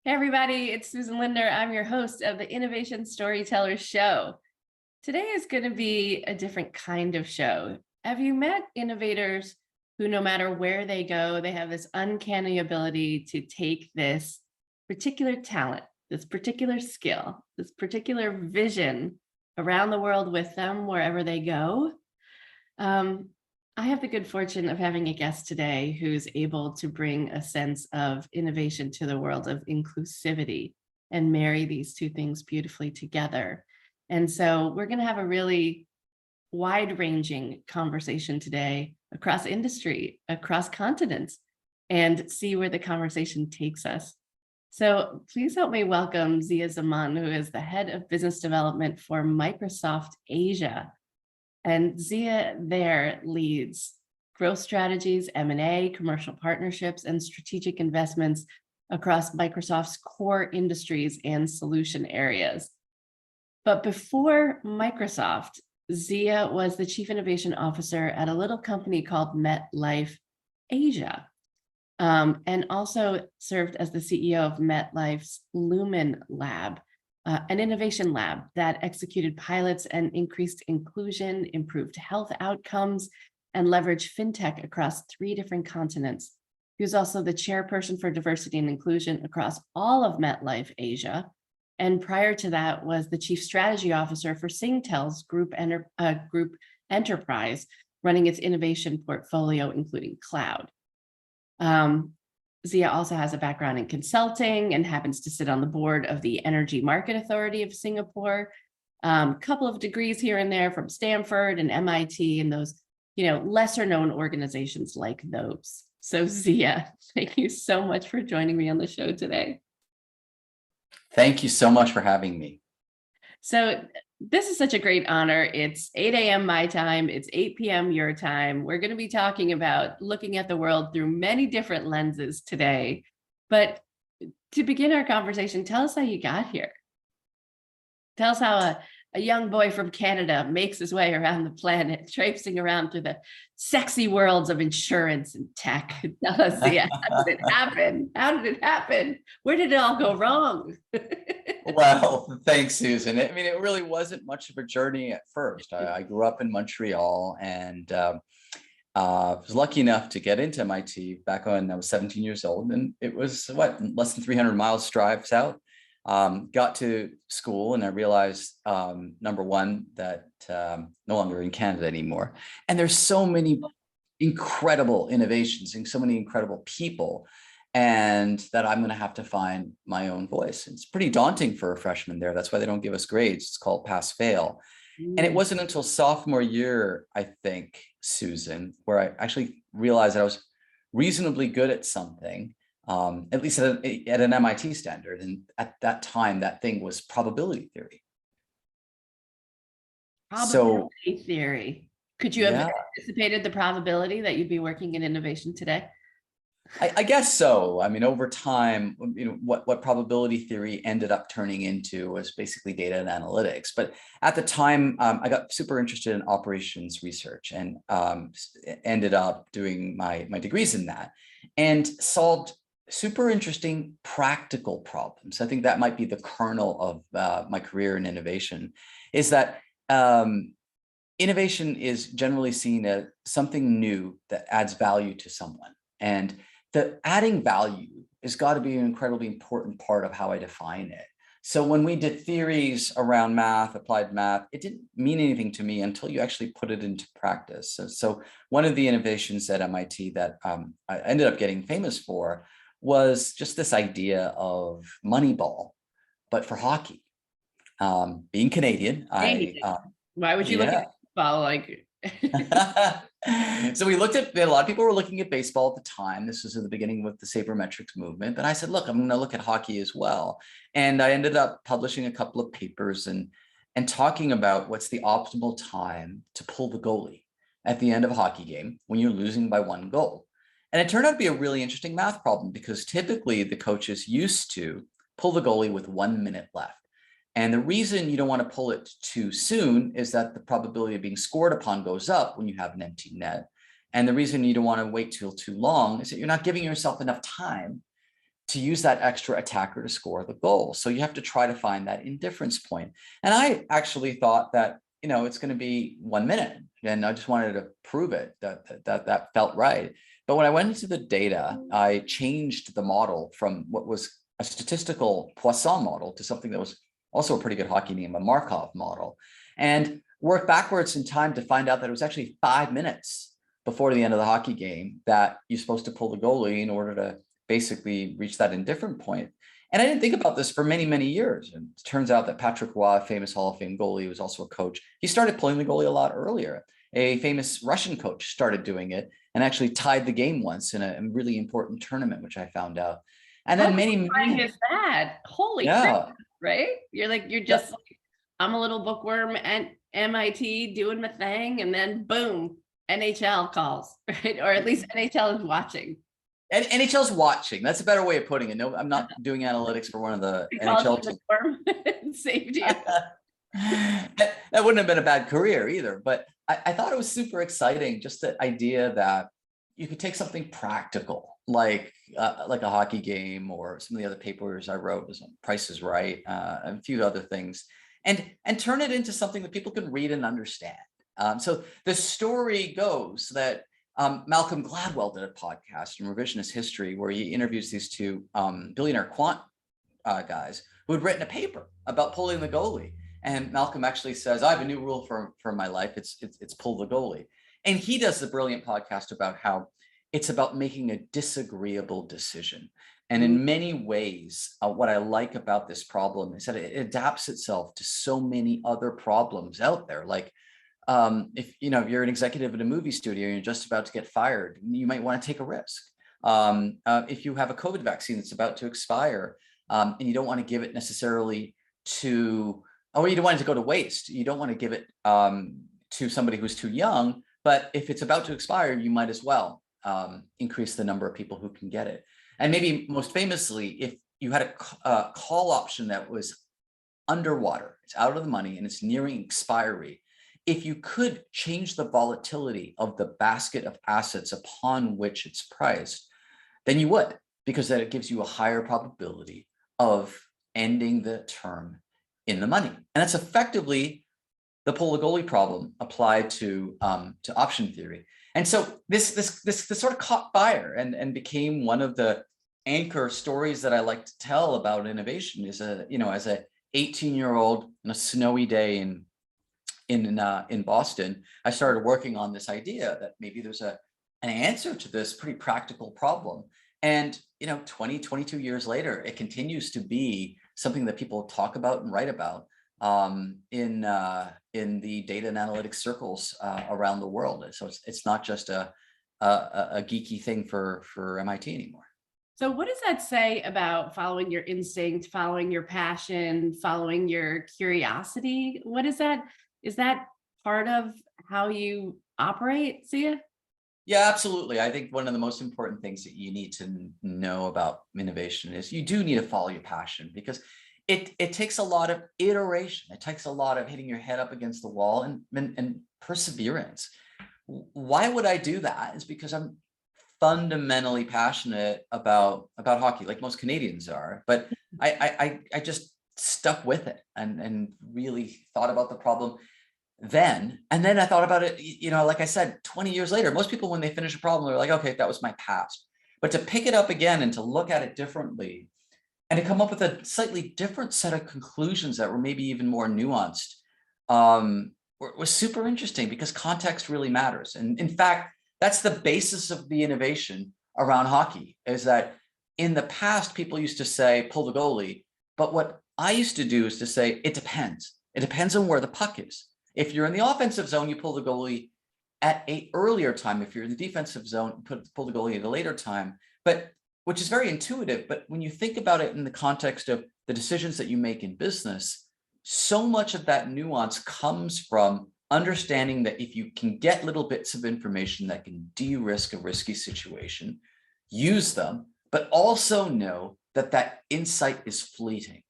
Hey everybody, it's Susan Linder. I'm your host of the Innovation Storytellers Show. Today is going to be a different kind of show. Have you met innovators who, no matter where they go, they have this uncanny ability to take this particular talent, this particular skill, this particular vision around the world with them wherever they go? I have the good fortune of having a guest today who's able to bring a sense of innovation to the world of inclusivity and marry these two things beautifully together. And so we're going to have a really wide-ranging conversation today across industry, across continents, and see where the conversation takes us. So please help me welcome Zia Zaman, who is the head of business development for Microsoft Asia. And Zia there leads growth strategies, M&A, commercial partnerships, and strategic investments across Microsoft's core industries and solution areas. But before Microsoft, Zia was the Chief Innovation Officer at a little company called MetLife Asia, and also served as the CEO of MetLife's Lumen Lab, an innovation lab that executed pilots and increased inclusion, improved health outcomes, and leveraged fintech across 3 different continents. He was also the chairperson for diversity and inclusion across all of MetLife Asia. And prior to that was the chief strategy officer for Singtel's group enterprise, running its innovation portfolio, including cloud. Zia also has a background in consulting and happens to sit on the board of the Energy Market Authority of Singapore. Couple of degrees here and there from Stanford and MIT and those, lesser known organizations like those. So Zia, thank you so much for joining me on the show today. Thank you so much for having me. So this is such a great honor. It's 8 a.m. my time. It's 8 p.m. your time. We're going to be talking about looking at the world through many different lenses today. But to begin our conversation, tell us how you got here. Tell us how a young boy from Canada makes his way around the planet, traipsing around through the sexy worlds of insurance and tech. Tell us, yeah, how did it happen? How did it happen? Where did it all go wrong? Well, thanks, Susan. I mean, it really wasn't much of a journey at first. I grew up in Montreal and was lucky enough to get into MIT back when I was 17 years old. And it was, less than 300 miles drive south. Got to school and I realized, number one, that no longer in Canada anymore. And there's so many incredible innovations and so many incredible people, and that I'm going to have to find my own voice. It's pretty daunting for a freshman there. That's why they don't give us grades. It's called pass fail. And it wasn't until sophomore year, I think, Susan, where I actually realized that I was reasonably good at something. At least at an MIT standard. And at that time, that thing was probability theory. Probability theory. Could you have anticipated the probability that you'd be working in innovation today? I guess so. I mean, over time, what probability theory ended up turning into was basically data and analytics. But at the time, I got super interested in operations research and ended up doing my degrees in that and solved super interesting practical problems. I think that might be the kernel of my career in innovation, is that innovation is generally seen as something new that adds value to someone. And the adding value has got to be an incredibly important part of how I define it. So when we did theories around math, applied math, it didn't mean anything to me until you actually put it into practice. So one of the innovations at MIT that I ended up getting famous for was just this idea of Moneyball, but for hockey. Being Canadian, why would you look at football like? So we looked at, a lot of people were looking at baseball at the time. This was at the beginning with the sabermetrics movement. But I said, look, I'm going to look at hockey as well. And I ended up publishing a couple of papers and talking about what's the optimal time to pull the goalie at the end of a hockey game when you're losing by 1 goal. And it turned out to be a really interesting math problem because typically the coaches used to pull the goalie with 1 minute left. And the reason you don't want to pull it too soon is that the probability of being scored upon goes up when you have an empty net. And the reason you don't want to wait till too long is that you're not giving yourself enough time to use that extra attacker to score the goal. So you have to try to find that indifference point. And I actually thought that, it's going to be 1 minute, and I just wanted to prove it that felt right. But when I went into the data, I changed the model from what was a statistical Poisson model to something that was also a pretty good hockey name, a Markov model, and worked backwards in time to find out that it was actually 5 minutes before the end of the hockey game that you're supposed to pull the goalie in order to basically reach that indifferent point. And I didn't think about this for many, many years. And it turns out that Patrick Roy, a famous Hall of Fame goalie, was also a coach. He started pulling the goalie a lot earlier. A famous Russian coach started doing it and actually tied the game once in a really important tournament, which I found out. And then many is that? Holy crap, right? You're just like, I'm a little bookworm at MIT doing my thing, and then boom, NHL calls, right? Or at least NHL is watching. And NHL's watching. That's a better way of putting it. No, I'm not doing analytics for one of the NHL teams. Saved you. That wouldn't have been a bad career either. But I thought it was super exciting, just the idea that you could take something practical, like a hockey game, or some of the other papers I wrote was on Price is Right, and a few other things, and turn it into something that people can read and understand. So the story goes that Malcolm Gladwell did a podcast in Revisionist History where he interviews these two billionaire quant guys who had written a paper about pulling the goalie. And Malcolm actually says, I have a new rule for my life. It's pull the goalie. And he does the brilliant podcast about how it's about making a disagreeable decision. And in many ways, what I like about this problem is that it adapts itself to so many other problems out there. Like, if you're an executive at a movie studio and you're just about to get fired, you might want to take a risk. If you have a COVID vaccine that's about to expire, and you don't want to give it necessarily or you don't want it to go to waste. You don't want to give it to somebody who's too young, but if it's about to expire, you might as well increase the number of people who can get it. And maybe most famously, if you had a call option that was underwater, it's out of the money and it's nearing expiry, if you could change the volatility of the basket of assets upon which it's priced, then you would, because that it gives you a higher probability of ending the term in the money. And that's effectively the pull the goalie problem applied to option theory. And so this sort of caught fire and became one of the anchor stories that I like to tell about innovation. As a 18-year-old on a snowy day in Boston, I started working on this idea that maybe there's an answer to this pretty practical problem. And 22 years later, it continues to be something that people talk about and write about in the data and analytics circles around the world. So it's not just a geeky thing for MIT anymore. So what does that say about following your instinct, following your passion, following your curiosity? What is that? Is that part of how you operate, Zia? Yeah, absolutely. I think one of the most important things that you need to know about innovation is you do need to follow your passion, because it takes a lot of iteration. It takes a lot of hitting your head up against the wall and perseverance. Why would I do that? It's because I'm fundamentally passionate about hockey, like most Canadians are. But I just stuck with it and really thought about the problem then. And then I thought about it, like I said, 20 years later, most people, when they finish a problem, they're like, okay, that was my past. But to pick it up again and to look at it differently and to come up with a slightly different set of conclusions that were maybe even more nuanced was super interesting, because context really matters. And in fact, that's the basis of the innovation around hockey, is that in the past, people used to say, pull the goalie. But what I used to do is to say, it depends. It depends on where the puck is. If you're in the offensive zone, you pull the goalie at an earlier time. If you're in the defensive zone, pull the goalie at a later time. But which is very intuitive. But when you think about it in the context of the decisions that you make in business, so much of that nuance comes from understanding that if you can get little bits of information that can de-risk a risky situation, use them, but also know that that insight is fleeting.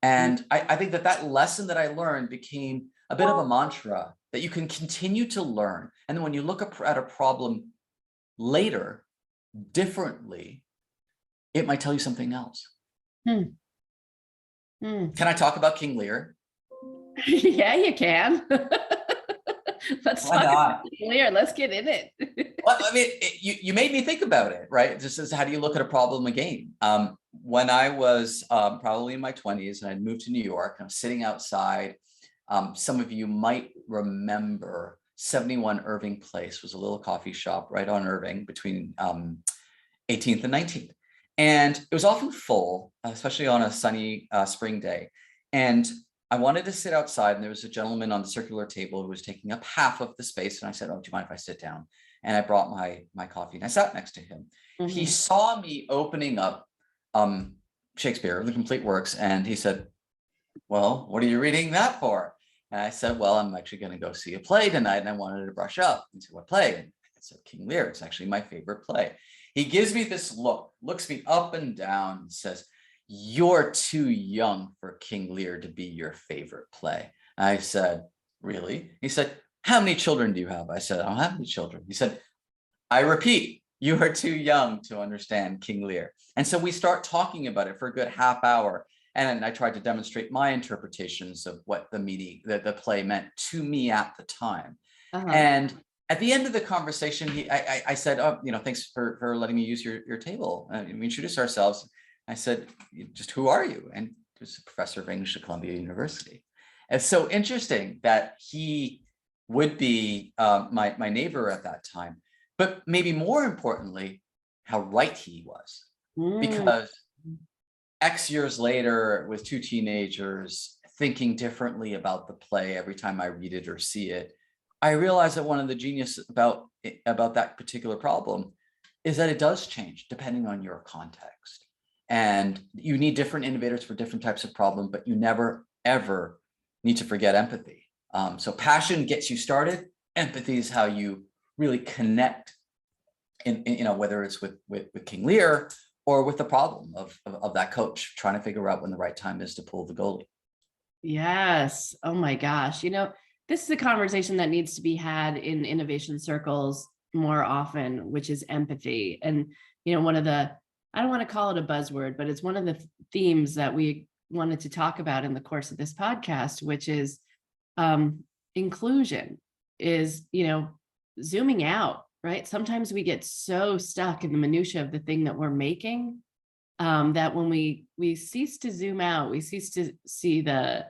And I think that lesson that I learned became a bit of a mantra, that you can continue to learn. And then when you look at a problem later differently, it might tell you something else. Hmm. Hmm. Can I talk about King Lear? Yeah, you can. Let's Why talk about not? King Lear. Let's get in it. Well, I mean, you made me think about it, right? This is how do you look at a problem again? When I was probably in my 20s and I'd moved to New York, and I'm sitting outside. Some of you might remember 71 Irving Place was a little coffee shop right on Irving between 18th and 19th. And it was often full, especially on a sunny spring day. And I wanted to sit outside, and there was a gentleman on the circular table who was taking up half of the space. And I said, "Oh, do you mind if I sit down?" And I brought my coffee and I sat next to him. He saw me opening up Shakespeare, the complete works, and he said, "Well, what are you reading that for?" And I said, "Well, I'm actually going to go see a play tonight, and I wanted to brush up." He said, "What play?" And I said, "King Lear. It's actually my favorite play." He gives me this look, looks me up and down, and says, "You're too young for King Lear to be your favorite play." I said, "Really?" He said, "How many children do you have?" I said, "I don't have any children." He said, "I repeat, you are too young to understand King Lear." And so we start talking about it for a good half hour. And I tried to demonstrate my interpretations of what the meaning, the play meant to me at the time. And at the end of the conversation, I said, "Oh, thanks for letting me use your table." And we introduced ourselves. I said, "Just who are you?" And he was a professor of English at Columbia University. And it's so interesting that he would be my neighbor at that time. But maybe more importantly, how right he was. Because X years later, with two teenagers thinking differently about the play every time I read it or see it, I realized that one of the genius about that particular problem is that it does change depending on your context. And you need different innovators for different types of problem, but you never, ever need to forget empathy. So passion gets you started. Empathy is how you really connect whether it's with King Lear or with the problem of that coach trying to figure out when the right time is to pull the goalie. Yes. Oh my gosh. This is a conversation that needs to be had in innovation circles more often, which is empathy. And, one of the, I don't want to call it a buzzword, but it's one of the themes that we wanted to talk about in the course of this podcast, which is inclusion, is, zooming out, right? Sometimes we get so stuck in the minutia of the thing that we're making that when we cease to zoom out, we cease to see the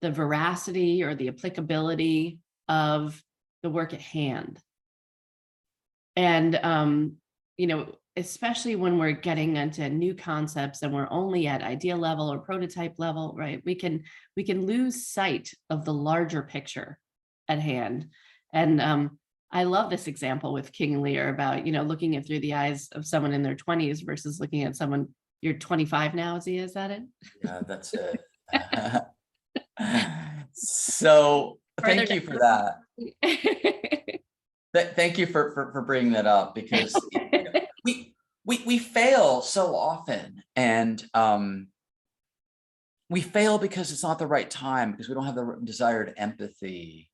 veracity or the applicability of the work at hand. And, especially when we're getting into new concepts and we're only at idea level or prototype level, right? We can lose sight of the larger picture at hand. And I love this example with King Lear about, looking it through the eyes of someone in their 20s versus looking at someone, you're 25 now, Zia, is that it? Yeah, that's it. So thank you for that. Thank you for bringing that up, because we fail so often, and we fail because it's not the right time, because we don't have the desired empathy,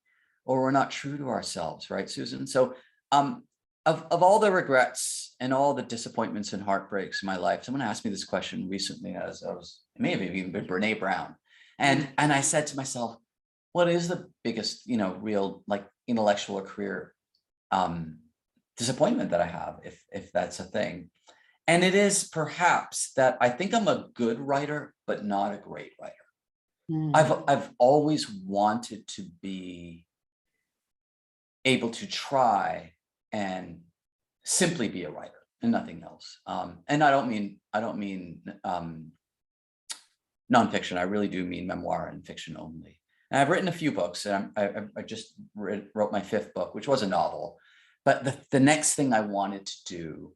or we're not true to ourselves, right, Susan? So of all the regrets and all the disappointments and heartbreaks in my life, someone asked me this question recently, as I was, it may have even been Brene Brown, and I said to myself, what is the biggest, real intellectual or career disappointment that I have, if that's a thing? And it is perhaps that I think I'm a good writer, but not a great writer. I've always wanted to be able to try and simply be a writer and nothing else. And I don't mean nonfiction. I really do mean memoir and fiction only. And I've written a few books, and I just wrote my 5th book, which was a novel. But the next thing I wanted to do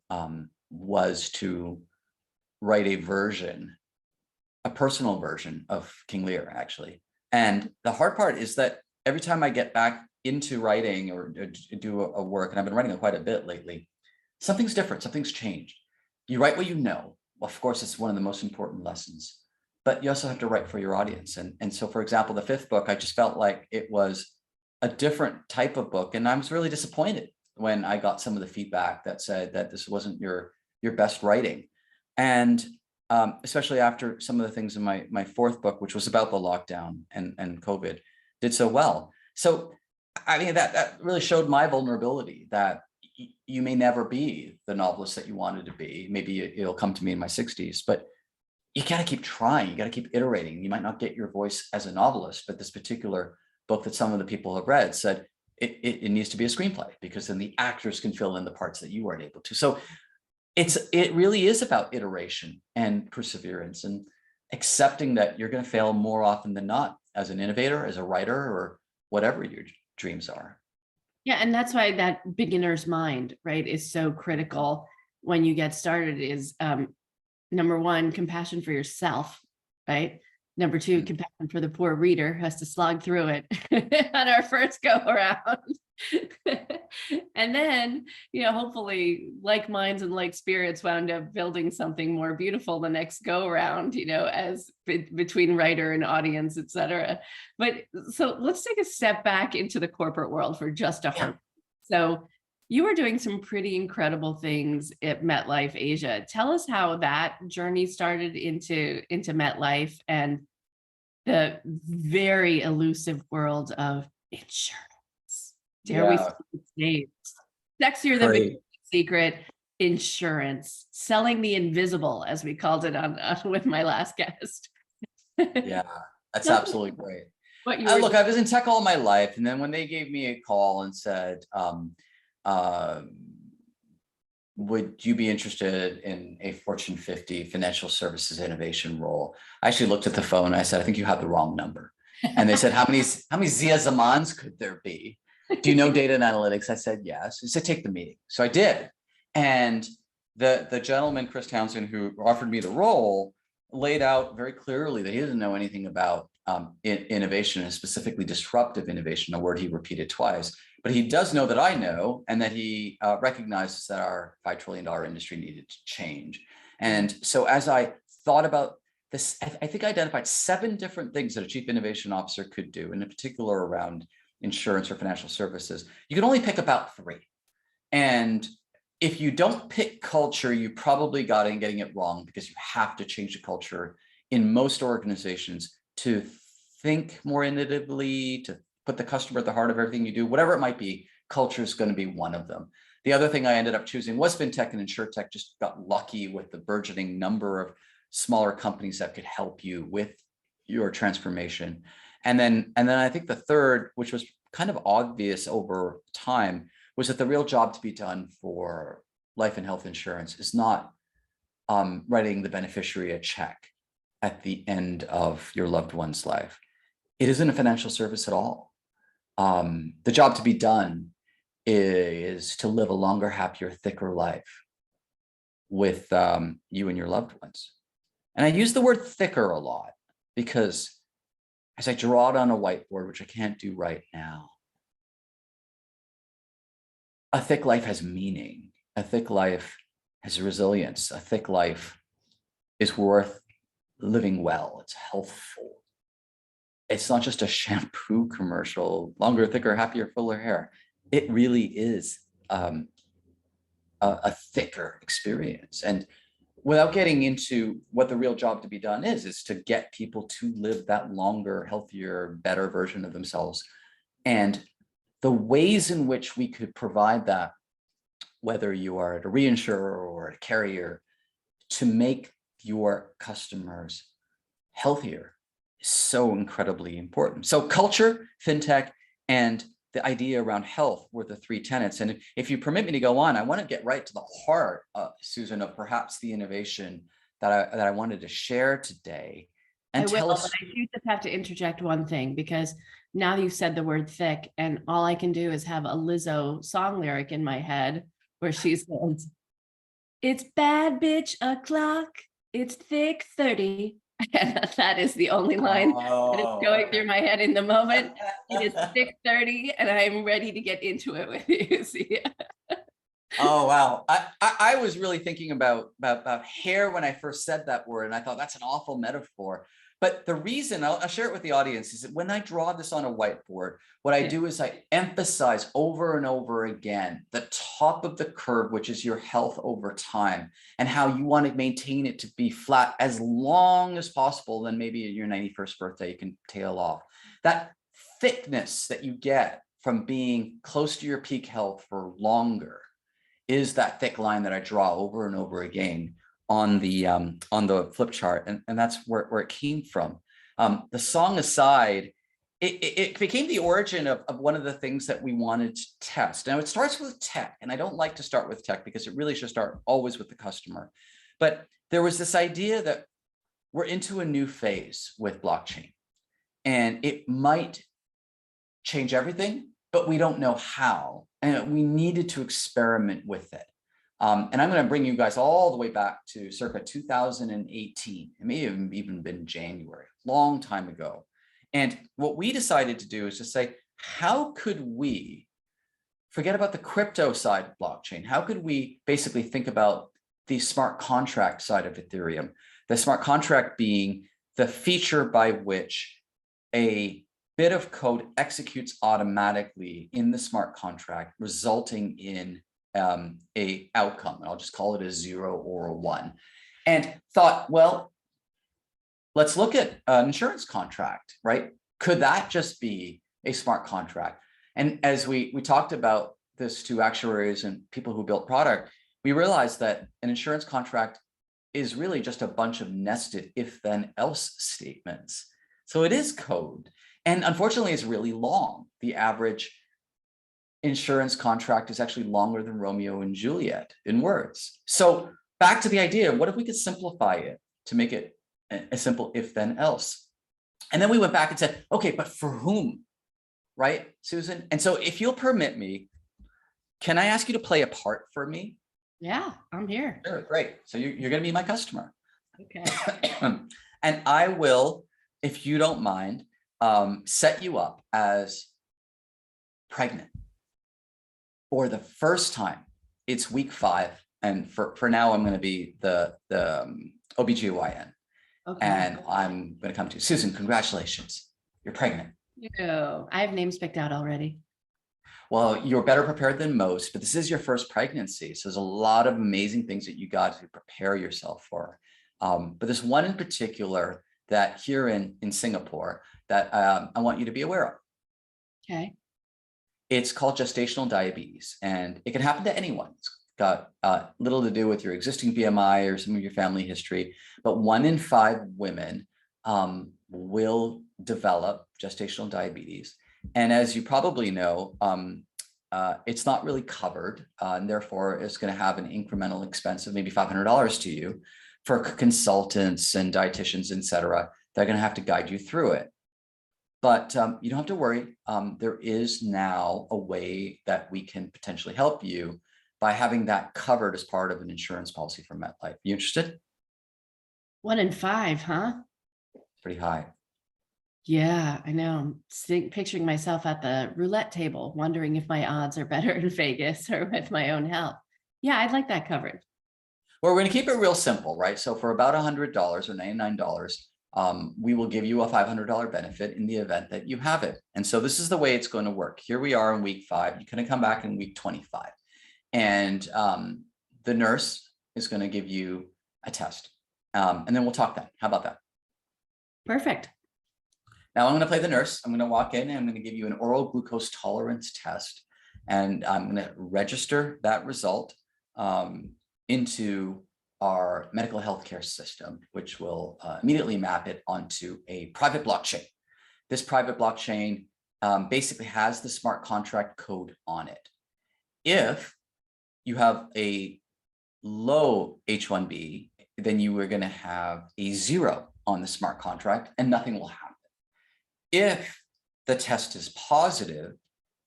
was to write a personal version of King Lear, actually. And the hard part is that every time I get back into writing or do a work, and I've been writing quite a bit lately, something's different, something's changed. You write what you know. Of course, it's one of the most important lessons, but you also have to write for your audience. And so, for example, the 5th book, I just felt like it was a different type of book. And I was really disappointed when I got some of the feedback that said that this wasn't your best writing. And especially after some of the things in my fourth book, which was about the lockdown and COVID, did so well. So I mean, that really showed my vulnerability, that you may never be the novelist that you wanted to be. Maybe it'll come to me in my 60s, but you got to keep trying. You got to keep iterating. You might not get your voice as a novelist, but this particular book that some of the people have read said it needs to be a screenplay, because then the actors can fill in the parts that you weren't able to. So it really is about iteration and perseverance, and accepting that you're going to fail more often than not as an innovator, as a writer, or whatever your dreams are. Yeah, and that's why that beginner's mind, right, is so critical when you get started. Is number one, compassion for yourself, right? Number two, compassion for the poor reader who has to slog through it on our first go around. And then, hopefully like minds and like spirits wound up building something more beautiful the next go around, as between writer and audience, et cetera. But so let's take a step back into the corporate world for just a moment. So you were doing some pretty incredible things at MetLife Asia. Tell us how that journey started into MetLife and the very elusive world of insurance. Dare we say sexier than Victoria's Secret, insurance, selling the invisible, as we called it on with my last guest. Yeah, that's absolutely great. Look, I was in tech all my life, and then when they gave me a call and said, would you be interested in a Fortune 50 financial services innovation role? I actually looked at the phone. I said, I think you have the wrong number. And they said, how many Zia Zamans could there be? Do you know data and analytics? I said, yes. He said, take the meeting. So I did. And the gentleman, Chris Townsend, who offered me the role, laid out very clearly that he didn't know anything about innovation, and specifically disruptive innovation, a word he repeated twice. But he does know that I know, and that he recognizes that our $5 trillion industry needed to change. And so as I thought about this, I think I identified 7 different things that a chief innovation officer could do, and in particular around insurance or financial services. You can only pick about 3. And if you don't pick culture, you probably getting it wrong, because you have to change the culture in most organizations to think more innovatively, to put the customer at the heart of everything you do, whatever it might be. Culture is going to be one of them. The other thing I ended up choosing was fintech and insurtech. Just got lucky with the burgeoning number of smaller companies that could help you with your transformation. And then I think the third, which was kind of obvious over time, was that the real job to be done for life and health insurance is not writing the beneficiary a check at the end of your loved one's life. It isn't a financial service at all. The job to be done is to live a longer, happier, thicker life with you and your loved ones. And I use the word thicker a lot, because as I draw it on a whiteboard, which I can't do right now, a thick life has meaning. A thick life has resilience. A thick life is worth living well. It's healthful. It's not just a shampoo commercial, longer, thicker, happier, fuller hair. It really is a thicker experience. And without getting into what the real job to be done is to get people to live that longer, healthier, better version of themselves. And the ways in which we could provide that, whether you are at a reinsurer or a carrier, to make your customers healthier, is so incredibly important. So culture, fintech, and the idea around health were the 3 tenets. And if you permit me to go on, I want to get right to the heart, Susan, of perhaps the innovation that I wanted to share today. And I will, but I do just have to interject one thing, because now you've said the word thick, and all I can do is have a Lizzo song lyric in my head where she says, "It's bad bitch o'clock, it's thick 30." And that is the only line that is going through my head in the moment. It is 6:30, and I'm ready to get into it with you. Oh, wow. I was really thinking about hair when I first said that word, and I thought that's an awful metaphor. But the reason, I'll share it with the audience, is that when I draw this on a whiteboard, what I Yeah. do is I emphasize over and over again the top of the curve, which is your health over time, and how you want to maintain it to be flat as long as possible. Then maybe at your 91st birthday, you can tail off. That thickness that you get from being close to your peak health for longer is that thick line that I draw over and over again on the flip chart, and that's where it came from. The song aside, it became the origin of one of the things that we wanted to test. Now it starts with tech, and I don't like to start with tech because it really should start always with the customer. But there was this idea that we're into a new phase with blockchain, and it might change everything, but we don't know how. And we needed to experiment with it. And I'm going to bring you guys all the way back to circa 2018. It may have even been January, long time ago. And what we decided to do is to say, how could we forget about the crypto side of blockchain? How could we basically think about the smart contract side of Ethereum? The smart contract being the feature by which a bit of code executes automatically in the smart contract, resulting in a outcome. I'll just call it a 0 or a 1. And thought, well, let's look at an insurance contract, right? Could that just be a smart contract? And as we talked about this to actuaries and people who built product, we realized that an insurance contract is really just a bunch of nested if then else statements. So it is code. And unfortunately, it's really long. The average insurance contract is actually longer than Romeo and Juliet in words. So back to the idea, what if we could simplify it to make it a simple if then else? And then we went back and said, okay, but for whom? Right, Susan? And so if you'll permit me, can I ask you to play a part for me? Yeah, I'm here. Sure, great. So you're going to be my customer. Okay. And I will, if you don't mind, set you up as pregnant for the first time. It's week 5. And for now, I'm going to be the OBGYN. Okay. And I'm going to come to you. Susan, congratulations. You're pregnant. I have names picked out already. Well, you're better prepared than most, but this is your first pregnancy. So there's a lot of amazing things that you got to prepare yourself for. But there's one in particular that here in Singapore that I want you to be aware of. Okay. It's called gestational diabetes, and it can happen to anyone. It's got little to do with your existing BMI or some of your family history, but 1 in 5 women will develop gestational diabetes. And as you probably know, it's not really covered, and therefore it's going to have an incremental expense of maybe $500 to you for consultants and dietitians, et cetera. They're going to have to guide you through it. But you don't have to worry. There is now a way that we can potentially help you by having that covered as part of an insurance policy for MetLife. You interested? 1 in 5, huh? Pretty high. Yeah, I know. I'm picturing myself at the roulette table, wondering if my odds are better in Vegas or with my own health. Yeah, I'd like that covered. Well, we're going to keep it real simple, right? So for about $100 or $99, we will give you a $500 benefit in the event that you have it. And so this is the way it's going to work. Here we are in week 5. You're going to come back in week 25. And the nurse is going to give you a test. And then we'll talk then. How about that? Perfect. Now I'm going to play the nurse. I'm going to walk in and I'm going to give you an oral glucose tolerance test. And I'm going to register that result into our medical healthcare system, which will immediately map it onto a private blockchain. This private blockchain basically has the smart contract code on it. If you have a low H1B, then you are going to have a 0 on the smart contract and nothing will happen. If the test is positive,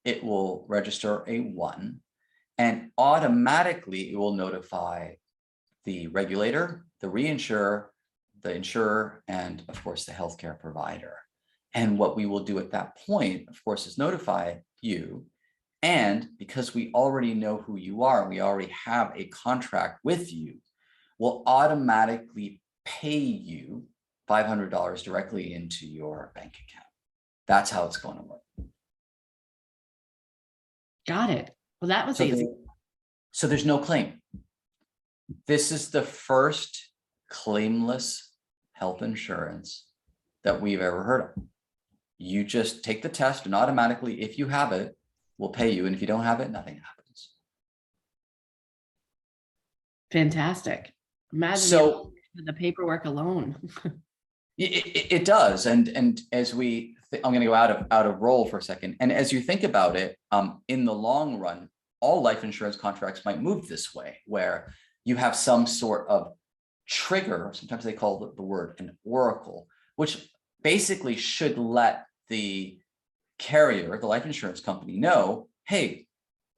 it will register a 1 and automatically it will notify the regulator, the reinsurer, the insurer, and of course the healthcare provider. And what we will do at that point, of course, is notify you And because we already know who you are, we already have a contract with you, we'll automatically pay you $500 directly into your bank account. That's how it's going to work. Got it. Well, that was easy. So there's no claim. This is the first claimless health insurance that we've ever heard of. You just take the test and automatically, if you have it, we'll pay you. And if you don't have it, nothing happens. Fantastic. So the paperwork alone. it does. And as I'm going to go out of role for a second. And as you think about it, in the long run, all life insurance contracts might move this way, where you have some sort of trigger. Sometimes they call the word an oracle, which basically should let the carrier, the life insurance company, know, hey,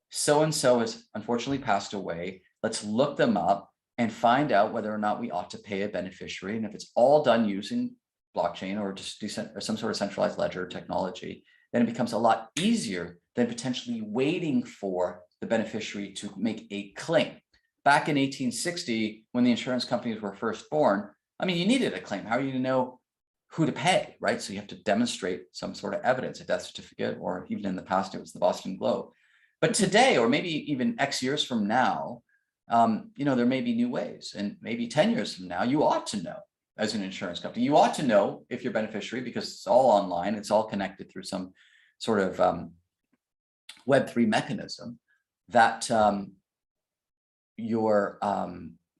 so-and-so has unfortunately passed away. Let's look them up and find out whether or not we ought to pay a beneficiary. And if it's all done using blockchain or just or some sort of centralized ledger technology, then it becomes a lot easier than potentially waiting for the beneficiary to make a claim. Back in 1860, when the insurance companies were first born, I mean, you needed a claim. How are you to know who to pay, right? So you have to demonstrate some sort of evidence, a death certificate, or even in the past, it was the Boston Globe. But today, or maybe even X years from now, there may be new ways, and maybe 10 years from now, you ought to know as an insurance company, you ought to know if you're beneficiary, because it's all online, it's all connected through some sort of Web3 mechanism, that your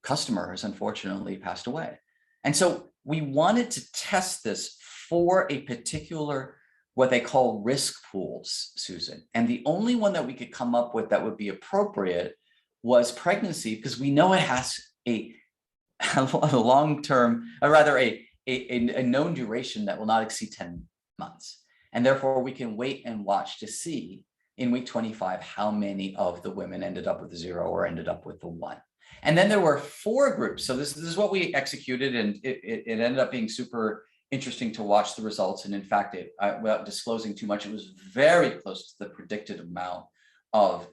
customer has unfortunately passed away. And so we wanted to test this for a particular, what they call risk pools, Susan. And the only one that we could come up with that would be appropriate was pregnancy, because we know it has a long-term, or rather a known duration that will not exceed 10 months. And therefore we can wait and watch to see in week 25 how many of the women ended up with the 0 or ended up with the 1. And then there were 4 groups. So this is what we executed, and it ended up being super interesting to watch the results. And in fact, without disclosing too much, it was very close to the predicted amount of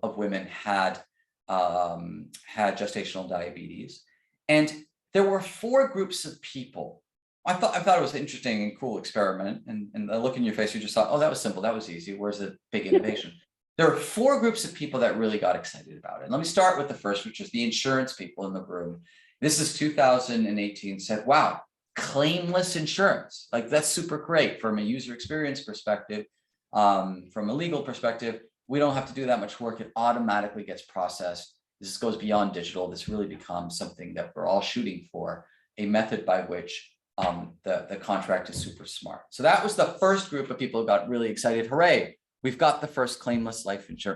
women had gestational diabetes. And there were 4 groups of people. I thought it was an interesting and cool experiment. And the look in your face, you just thought, oh, that was simple, that was easy. Where's the big innovation? There are 4 groups of people that really got excited about it. Let me start with the first, which is the insurance people in the room. This is 2018, said, wow, claimless insurance. Like, that's super great from a user experience perspective, from a legal perspective. We don't have to do that much work. It automatically gets processed. This goes beyond digital. This really becomes something that we're all shooting for, a method by which the contract is super smart. So that was the first group of people who got really excited. Hooray, we've got the first claimless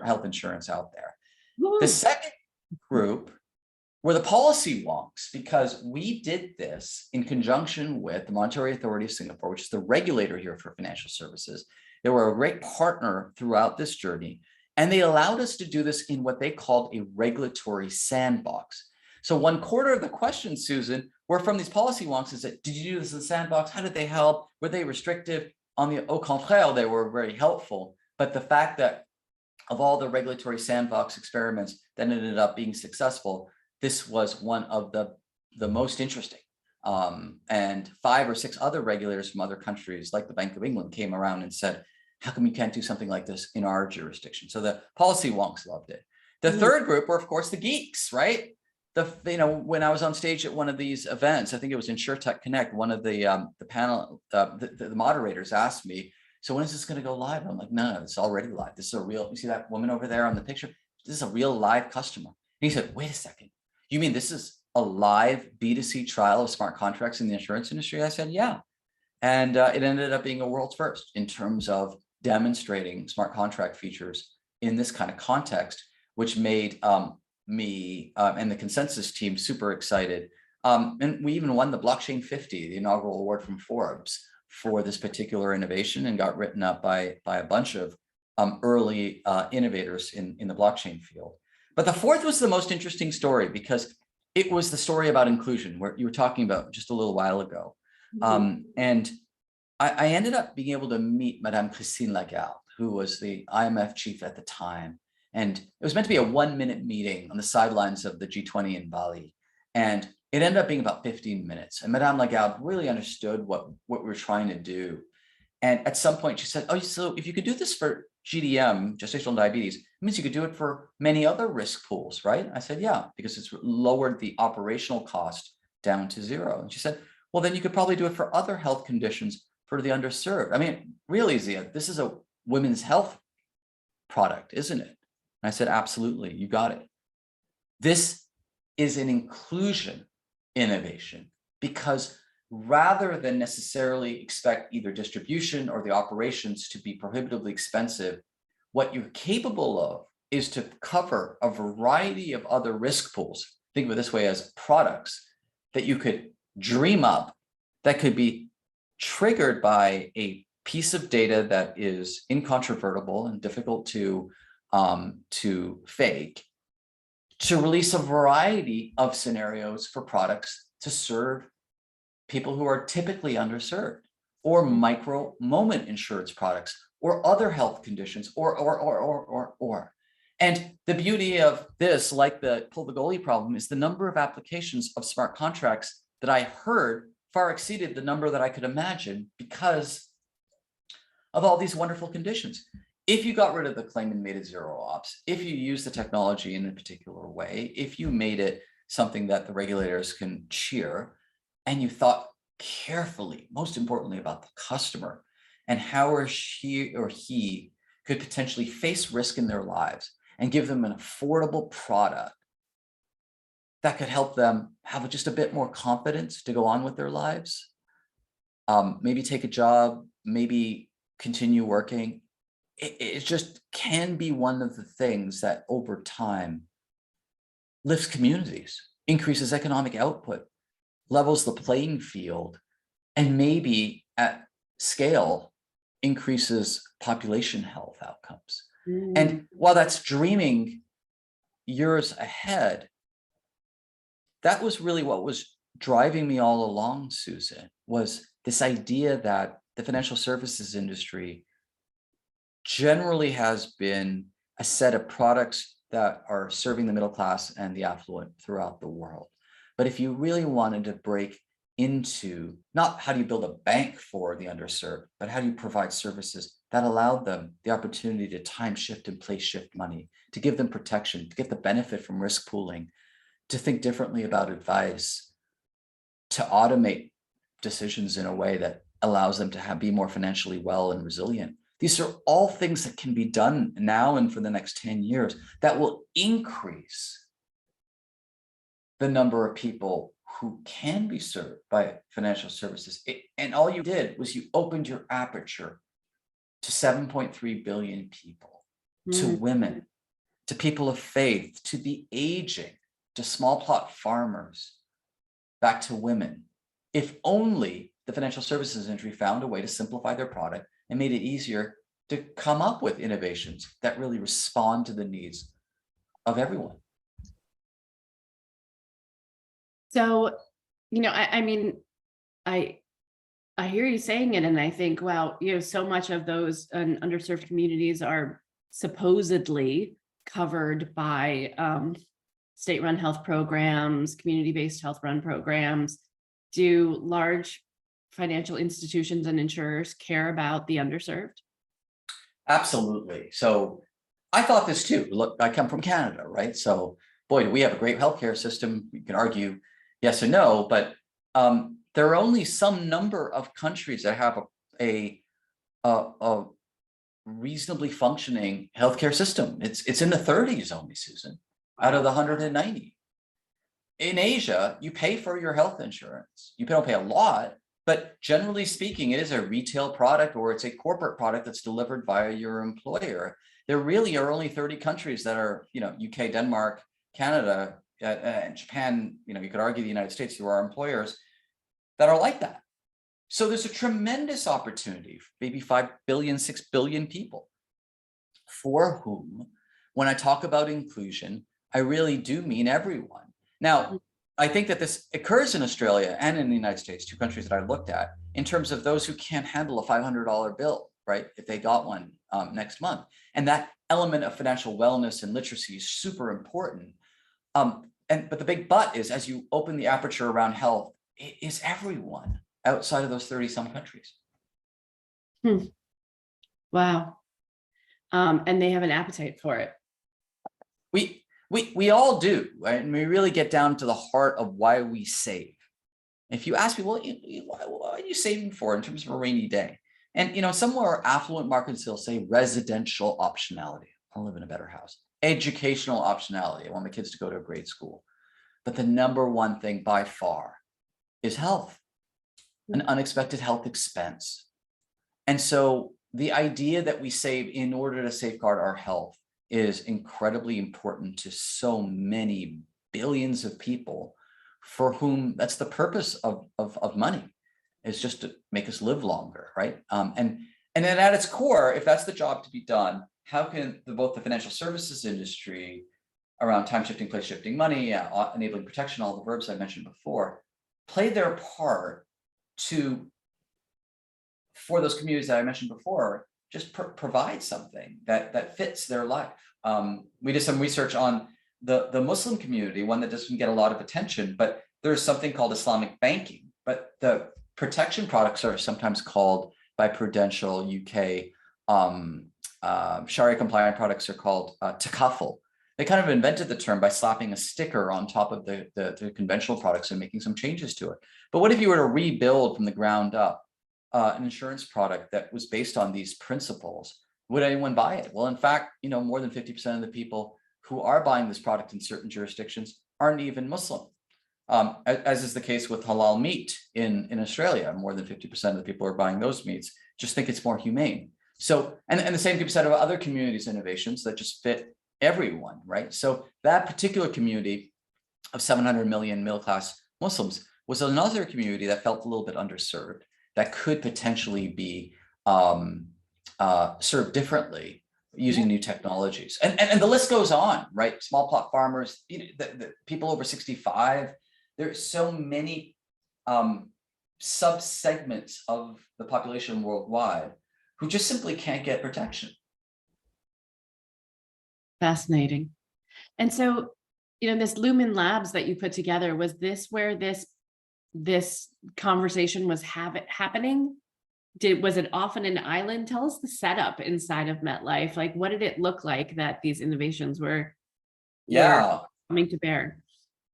health insurance out there. Woo. The second group were the policy wonks, because we did this in conjunction with the Monetary Authority of Singapore, which is the regulator here for financial services. They were a great partner throughout this journey, and they allowed us to do this in what they called a regulatory sandbox. So 1/4 of the questions, Susan, were from these policy wonks. Is that, did you do this in the sandbox? How did they help? Were they restrictive? On the au contraire, they were very helpful. But the fact that of all the regulatory sandbox experiments that ended up being successful, this was one of the most interesting. And 5 or 6 other regulators from other countries, like the Bank of England, came around and said, how come you can't do something like this in our jurisdiction? So the policy wonks loved it. The third group were, of course, the geeks, right? When I was on stage at one of these events, I think it was InsurTech Connect, one of the panel, the moderators asked me, so when is this going to go live? I'm like, no, it's already live. This is a real, you see that woman over there on the picture? This is a real live customer. And he said, wait a second, you mean this is a live B2C trial of smart contracts in the insurance industry? I said, yeah. And it ended up being a world's first in terms of demonstrating smart contract features in this kind of context, which made me and the Consensus team super excited. And we even won the Blockchain 50, the inaugural award from Forbes, for this particular innovation, and got written up by a bunch of early innovators in the blockchain field. But the fourth was the most interesting story, because it was the story about inclusion, where you were talking about just a little while ago. And I ended up being able to meet Madame Christine Lagarde, who was the IMF chief at the time. And it was meant to be a 1-minute meeting on the sidelines of the G20 in Bali. And it ended up being about 15 minutes. And Madame Lagarde really understood what we were trying to do. And at some point she said, oh, so if you could do this for GDM, gestational diabetes, it means you could do it for many other risk pools, right? I said, yeah, because it's lowered the operational cost down to zero. And she said, well, then you could probably do it for other health conditions for the underserved. I mean, really, Zia, this is a women's health product, isn't it? And I said, absolutely, you got it. This is an inclusion innovation, because rather than necessarily expect either distribution or the operations to be prohibitively expensive, what you're capable of is to cover a variety of other risk pools. Think of it this way, as products that you could dream up that could be triggered by a piece of data that is incontrovertible and difficult to fake, to release a variety of scenarios for products to serve people who are typically underserved, or micro moment insurance products, or other health conditions, or. And the beauty of this, like the pull the goalie problem, is the number of applications of smart contracts that I heard far exceeded the number that I could imagine, because of all these wonderful conditions. If you got rid of the claim and made it zero ops, if you use the technology in a particular way, if you made it something that the regulators can cheer, and you thought carefully, most importantly, about the customer and how she or he could potentially face risk in their lives, and give them an affordable product that could help them have just a bit more confidence to go on with their lives, maybe take a job, maybe continue working. It just can be one of the things that over time lifts communities, increases economic output, levels the playing field, and maybe at scale increases population health outcomes. And while that's dreaming years ahead, that was really what was driving me all along, Susan, was this idea that the financial services industry generally has been a set of products that are serving the middle class and the affluent throughout the world. But if you really wanted to break into not how do you build a bank for the underserved, but how do you provide services that allowed them the opportunity to time shift and place shift money, to give them protection, to get the benefit from risk pooling, to think differently about advice, to automate decisions in a way that allows them to be more financially well and resilient. These are all things that can be done now and for the next 10 years that will increase the number of people who can be served by financial services. And all you did was you opened your aperture to 7.3 billion people, to women, to people of faith, to the aging, to small plot farmers, back to women. If only the financial services industry found a way to simplify their product and made it easier to come up with innovations that really respond to the needs of everyone. So, I mean, I hear you saying it, and I think, wow, so much of those underserved communities are supposedly covered by state-run health programs, community-based health-run programs. Do large financial institutions and insurers care about the underserved? Absolutely. So I thought this too. Look, I come from Canada, right? So boy, do we have a great healthcare system. You can argue yes or no, but there are only some number of countries that have a reasonably functioning healthcare system. It's in the 30s only, Susan, out of the 190. In Asia, you pay for your health insurance. You don't pay a lot, but generally speaking, it is a retail product or it's a corporate product that's delivered via your employer. There really are only 30 countries that are, UK, Denmark, Canada, and Japan, you could argue the United States, who are our employers, that are like that. So there's a tremendous opportunity for maybe 5 billion, 6 billion people for whom, when I talk about inclusion, I really do mean everyone. Now, I think that this occurs in Australia and in the United States, two countries that I looked at, in terms of those who can't handle a $500 bill, right? If they got one next month. And that element of financial wellness and literacy is super important. But the big but is, as you open the aperture around health, it is everyone outside of those 30 some countries. Wow. And they have an appetite for it. We all do, right? And we really get down to the heart of why we save. If you ask me, well, what are you saving for in terms of a rainy day? And some more affluent markets, they'll say residential optionality. I'll live in a better house. Educational optionality. I want my kids to go to a great school. But the number one thing by far is health, an unexpected health expense. And so the idea that we save in order to safeguard our health is incredibly important to so many billions of people for whom that's the purpose of money, is just to make us live longer, right? And then at its core, if that's the job to be done, how can both the financial services industry around time shifting, place shifting money, enabling protection, all the verbs I mentioned before, play their part for those communities that I mentioned before, just provide something that fits their life. We did some research on the Muslim community, one that doesn't get a lot of attention, but there's something called Islamic banking. But the protection products are sometimes called by Prudential UK, Sharia compliant products are called takaful. They kind of invented the term by slapping a sticker on top of the conventional products and making some changes to it. But what if you were to rebuild from the ground up an insurance product that was based on these principles? Would anyone buy it? Well, in fact, more than 50% of the people who are buying this product in certain jurisdictions aren't even Muslim. As is the case with halal meat in Australia, more than 50% of the people who are buying those meats just think it's more humane. So, and the same can be said of other communities' innovations that just fit everyone, right? So that particular community of 700 million middle-class Muslims was another community that felt a little bit underserved, that could potentially be served differently using new technologies. And the list goes on, right? Small plot farmers, the people over 65, there's so many sub-segments of the population worldwide who just simply can't get protection. Fascinating. And so, this Lumen Labs that you put together, was this where this conversation was happening? Was it off on an island? Tell us the setup inside of MetLife. Like, what did it look like that these innovations were coming to bear?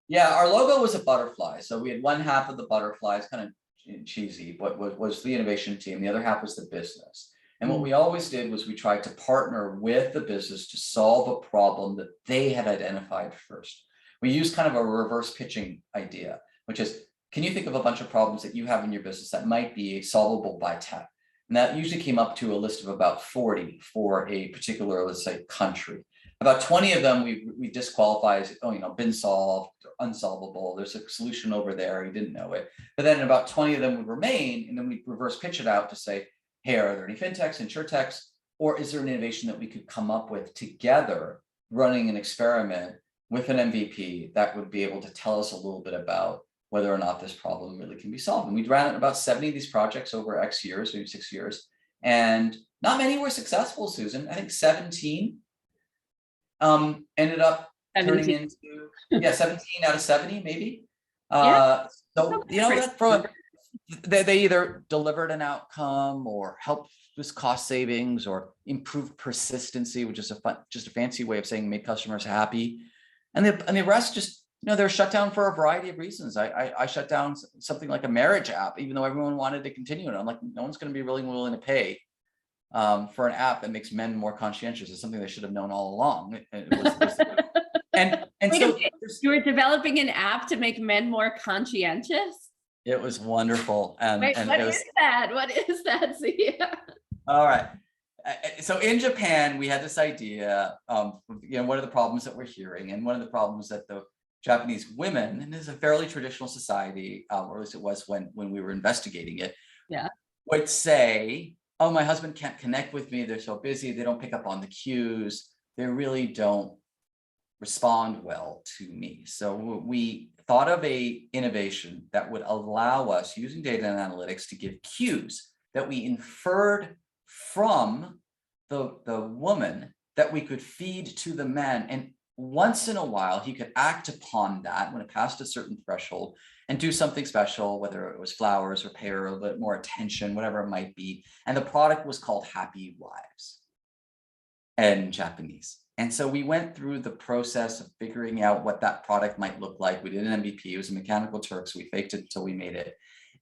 Yeah, our logo was a butterfly. So we had one half of the butterfly, it's kind of cheesy, but was the innovation team. The other half was the business. And what we always did was we tried to partner with the business to solve a problem that they had identified first. We used kind of a reverse pitching idea, which is, can you think of a bunch of problems that you have in your business that might be solvable by tech? And that usually came up to a list of about 40 for a particular, let's say, country. About 20 of them we disqualify as, been solved, or unsolvable. There's a solution over there, you didn't know it. But then about 20 of them would remain, and then we reverse pitch it out to say, hey, are there any fintechs, insurtechs, or is there an innovation that we could come up with together, running an experiment with an MVP that would be able to tell us a little bit about whether or not this problem really can be solved? And we ran about 70 of these projects over X years, maybe 6 years, and not many were successful, Susan. I think 17 ended up 17. turning into 17 out of 70 maybe. So they either delivered an outcome or helped with cost savings or improved persistency, which is just a fancy way of saying made customers happy, and the rest just they're shut down for a variety of reasons. I shut down something like a marriage app, even though everyone wanted to continue it. I'm like, no one's going to be really willing to pay for an app that makes men more conscientious. It's something they should have known all along. And so you were developing an app to make men more conscientious. It was wonderful. What is that? What is that, Zia? All right. So in Japan, we had this idea of, what are the problems that we're hearing? And one of the problems that the Japanese women, and this is a fairly traditional society, or at least it was when we were investigating it, would say, oh, my husband can't connect with me. They're so busy. They don't pick up on the cues. They really don't respond well to me. So we thought of a innovation that would allow us, using data and analytics, to give cues that we inferred from the woman that we could feed to the man. And once in a while, he could act upon that when it passed a certain threshold and do something special, whether it was flowers or pay her a little bit more attention, whatever it might be. And the product was called Happy Wives in Japanese. And so we went through the process of figuring out what that product might look like. We did an MVP. It was a mechanical Turk, so we faked it until we made it.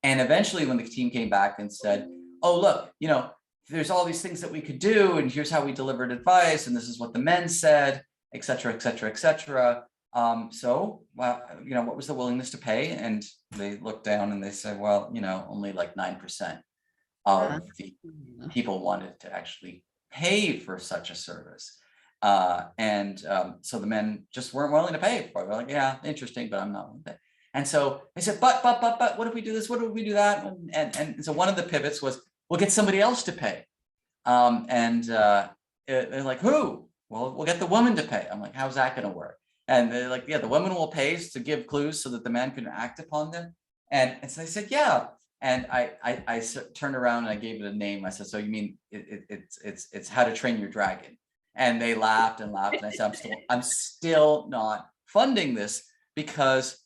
And eventually when the team came back and said, oh, look, you know, there's all these things that we could do, and here's how we delivered advice, and this is what the men said, et cetera, et cetera, et cetera. So, well, you know, what was the willingness to pay? And they looked down and they said, well, you know, only like 9% of the people wanted to actually pay for such a service. So the men just weren't willing to pay for it. They're like, yeah, interesting, but I'm not willing to pay. And so they said, but, what if we do this? What if we do that? And so one of the pivots was, we'll get somebody else to pay. They're like, who? Well, we'll get the woman to pay. I'm like, how's that going to work? And they're like, yeah, the woman will pay to give clues so that the man can act upon them. And so they said, yeah. And I turned around and I gave it a name. I said, so you mean it's How to Train Your Dragon? And they laughed and laughed. And I said, I'm still not funding this because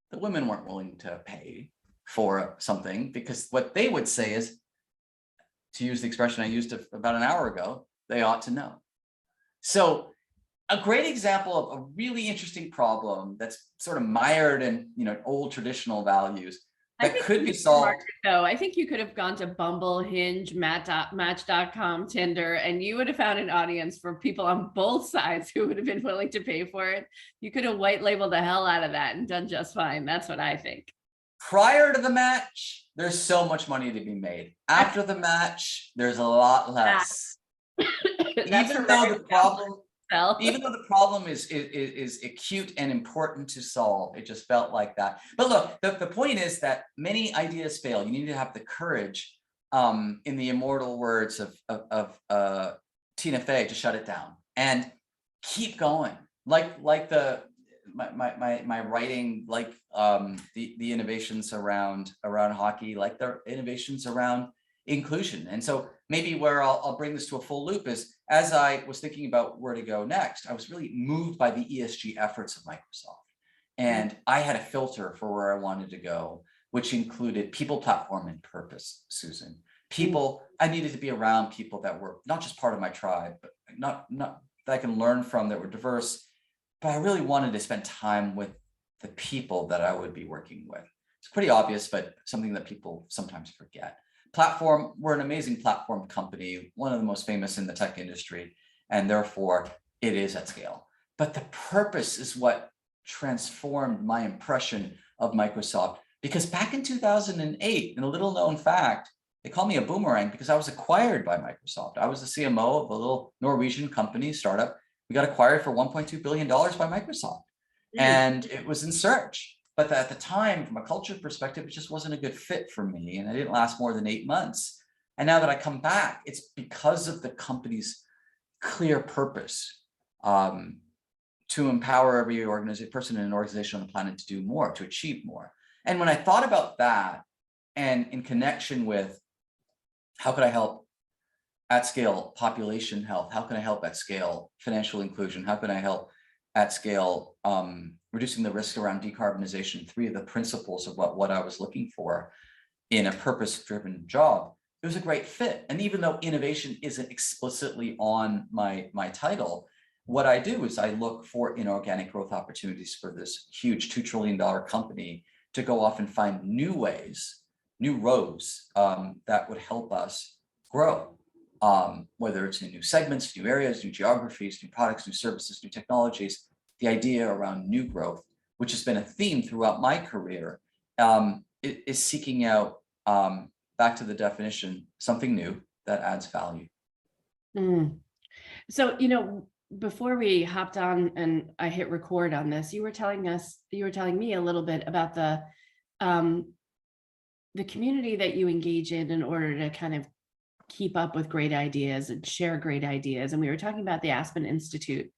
the women weren't willing to pay for something, because what they would say is, to use the expression I used about an hour ago, they ought to know. So a great example of a really interesting problem that's sort of mired in, you know, old traditional values that could be solved. Though I think you could have gone to Bumble, Hinge, Match.com, Tinder, and you would have found an audience for people on both sides who would have been willing to pay for it. You could have white labeled the hell out of that and done just fine. That's what I think. Prior to the match, there's so much money to be made. After the match, there's a lot less. Even though the problem is acute and important to solve, it just felt like that. But look, the point is that many ideas fail. You need to have the courage, in the immortal words of Tina Fey, to shut it down and keep going. Like my writing, like the innovations around hockey, like the innovations around inclusion. And so maybe where I'll bring this to a full loop is, as I was thinking about where to go next, I was really moved by the ESG efforts of Microsoft. And I had a filter for where I wanted to go, which included people, platform, and purpose, Susan. People, I needed to be around people that were not just part of my tribe, but not that I can learn from, that were diverse, but I really wanted to spend time with the people that I would be working with. It's pretty obvious, but something that people sometimes forget. Platform, we're an amazing platform company, one of the most famous in the tech industry, and therefore it is at scale. But the purpose is what transformed my impression of Microsoft, because back in 2008, in a little known fact, they call me a boomerang because I was acquired by Microsoft. I was the CMO of a little Norwegian company startup. We got acquired for $1.2 billion by Microsoft, and it was in search. But at the time, from a culture perspective, it just wasn't a good fit for me. And I didn't last more than 8 months. And now that I come back, it's because of the company's clear purpose, to empower every person in an organization on the planet to do more, to achieve more. And when I thought about that, and in connection with how could I help at scale population health, how can I help at scale financial inclusion, how can I help at scale reducing the risk around decarbonization, three of the principles of what I was looking for in a purpose-driven job, it was a great fit. And even though innovation isn't explicitly on my title, what I do is I look for inorganic growth opportunities for this huge $2 trillion company to go off and find new ways, new roads that would help us grow, whether it's in new segments, new areas, new geographies, new products, new services, new technologies. The idea around new growth, which has been a theme throughout my career, is seeking out, back to the definition, something new that adds value. So, you know, before we hopped on and I hit record on this, you were telling me a little bit about the community that you engage in order to kind of keep up with great ideas and share great ideas. And we were talking about the Aspen Institute.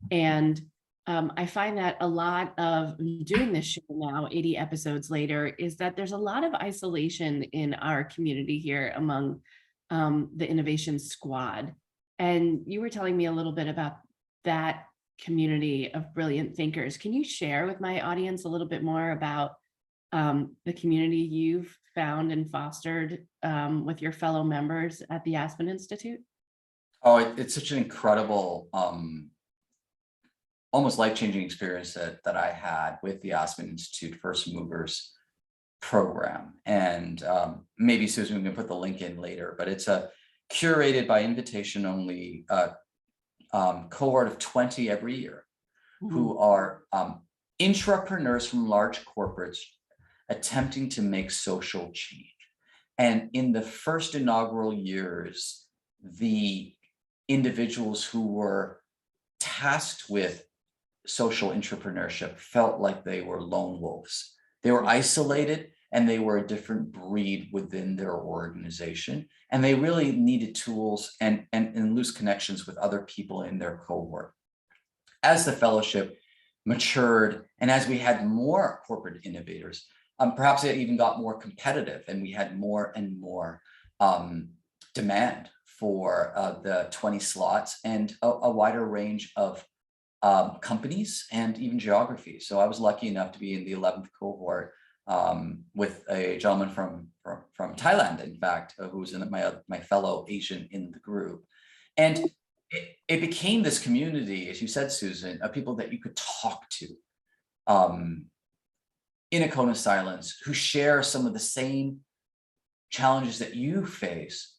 And I find that a lot of doing this show now, 80 episodes later, is that there's a lot of isolation in our community here among the innovation squad. And you were telling me a little bit about that community of brilliant thinkers. Can you share with my audience a little bit more about the community you've found and fostered with your fellow members at the Aspen Institute? Oh, it's such an incredible, almost life-changing experience that I had with the Aspen Institute First Movers program. And maybe Susan, we can put the link in later, but it's a curated by invitation only cohort of 20 every year who are intrapreneurs from large corporates attempting to make social change. And in the first inaugural years, the individuals who were tasked with social entrepreneurship felt like they were lone wolves. They were isolated and they were a different breed within their organization. And they really needed tools and loose connections with other people in their cohort. As the fellowship matured and as we had more corporate innovators, perhaps it even got more competitive and we had more and more demand for the 20 slots and a wider range of companies and even geographies. So I was lucky enough to be in the 11th cohort with a gentleman from Thailand, in fact, who was my fellow Asian in the group. And it became this community, as you said, Susan, of people that you could talk to in a cone of silence, who share some of the same challenges that you face,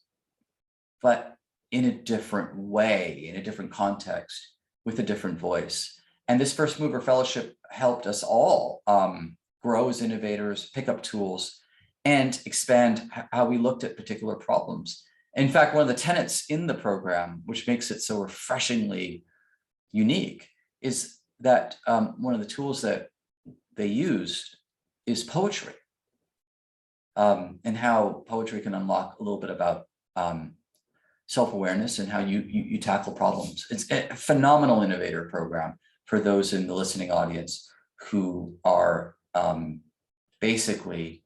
but in a different way, in a different context, with a different voice. And this First Mover Fellowship helped us all grow as innovators, pick up tools, and expand how we looked at particular problems. In fact, one of the tenets in the program, which makes it so refreshingly unique, is that one of the tools that they used is poetry, and how poetry can unlock a little bit about self-awareness and how you tackle problems. It's a phenomenal innovator program for those in the listening audience who are basically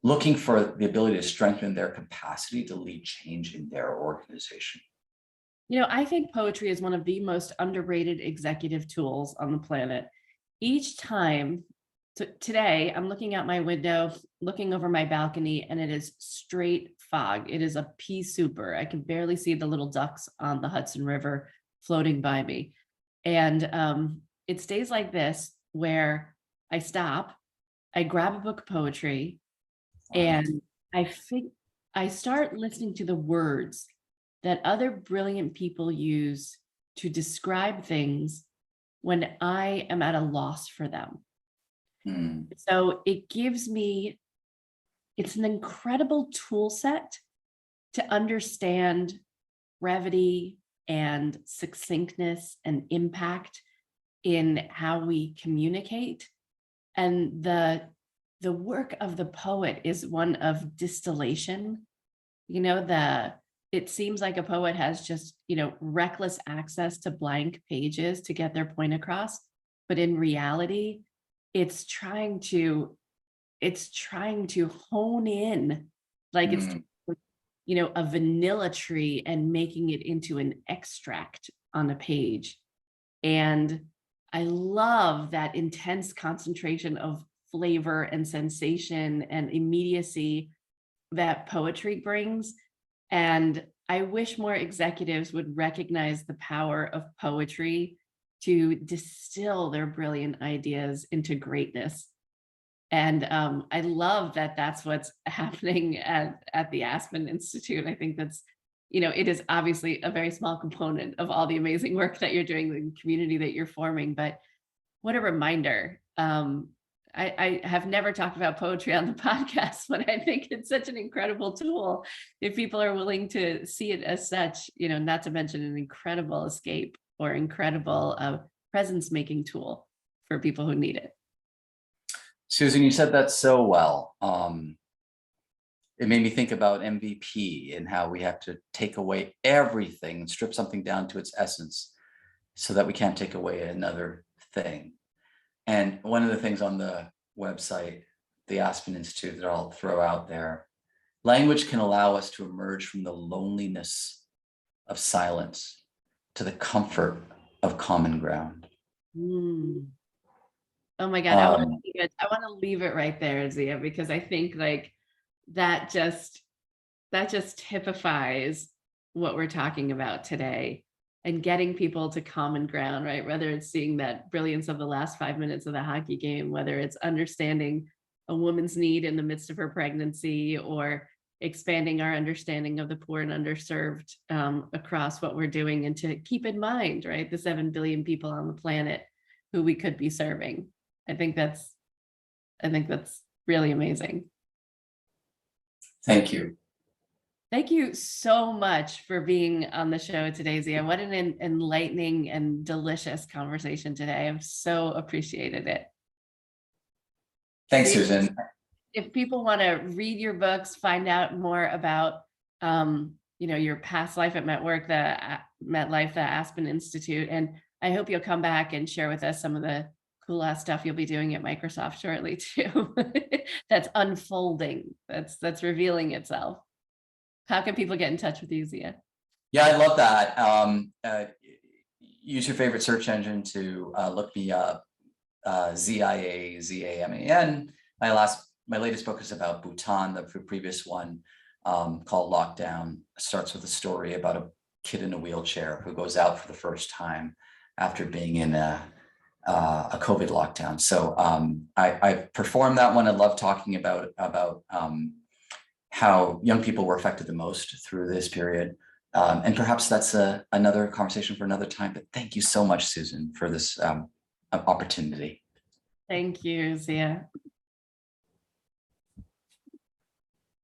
looking for the ability to strengthen their capacity to lead change in their organization. You know, I think poetry is one of the most underrated executive tools on the planet. Each time, today, I'm looking out my window, looking over my balcony, and it is straight fog. It is a pea souper. I can barely see the little ducks on the Hudson River floating by me. And it's days like this where I stop, I grab a book of poetry, and I start listening to the words that other brilliant people use to describe things when I am at a loss for them. So it gives me, it's an incredible tool set to understand brevity and succinctness and impact in how we communicate. And the work of the poet is one of distillation. You know, it seems like a poet has just, reckless access to blank pages to get their point across. But in reality, it's trying to hone in, like it's, a vanilla tree and making it into an extract on a page. And I love that intense concentration of flavor and sensation and immediacy that poetry brings. And I wish more executives would recognize the power of poetry to distill their brilliant ideas into greatness. And I love that that's what's happening at the Aspen Institute. I think that's, it is obviously a very small component of all the amazing work that you're doing, the community that you're forming, but what a reminder. I have never talked about poetry on the podcast, but I think it's such an incredible tool if people are willing to see it as such, not to mention an incredible escape or incredible presence-making tool for people who need it. Susan, you said that so well. It made me think about MVP and how we have to take away everything and strip something down to its essence so that we can't take away another thing. And one of the things on the website, the Aspen Institute, that I'll throw out there, language can allow us to emerge from the loneliness of silence to the comfort of common ground. Mm. Oh my God, Um, I want to leave it right there, Zia, because I think like that just typifies what we're talking about today and getting people to common ground, right? Whether it's seeing that brilliance of the last 5 minutes of the hockey game, whether it's understanding a woman's need in the midst of her pregnancy, or expanding our understanding of the poor and underserved across what we're doing, and to keep in mind, right, the 7 billion people on the planet who we could be serving. I think that's really amazing. Thank you. Thank you so much for being on the show today, Zia. What an enlightening and delicious conversation today. I've so appreciated it. Thanks, Zia, Susan. if people want to read your books, find out more about your past life at MetLife, the Aspen Institute, and I hope you'll come back and share with us some of the cool ass stuff you'll be doing at Microsoft shortly too. That's unfolding. That's revealing itself. How can people get in touch with you, Zia? Yeah, I love that. Use your favorite search engine to look me up. Zia Zaman. My latest book is about Bhutan. The previous one, called Lockdown, starts with a story about a kid in a wheelchair who goes out for the first time after being in a COVID lockdown. So I performed that one. I love talking about how young people were affected the most through this period. And perhaps that's another conversation for another time. But thank you so much, Susan, for this opportunity. Thank you, Zia.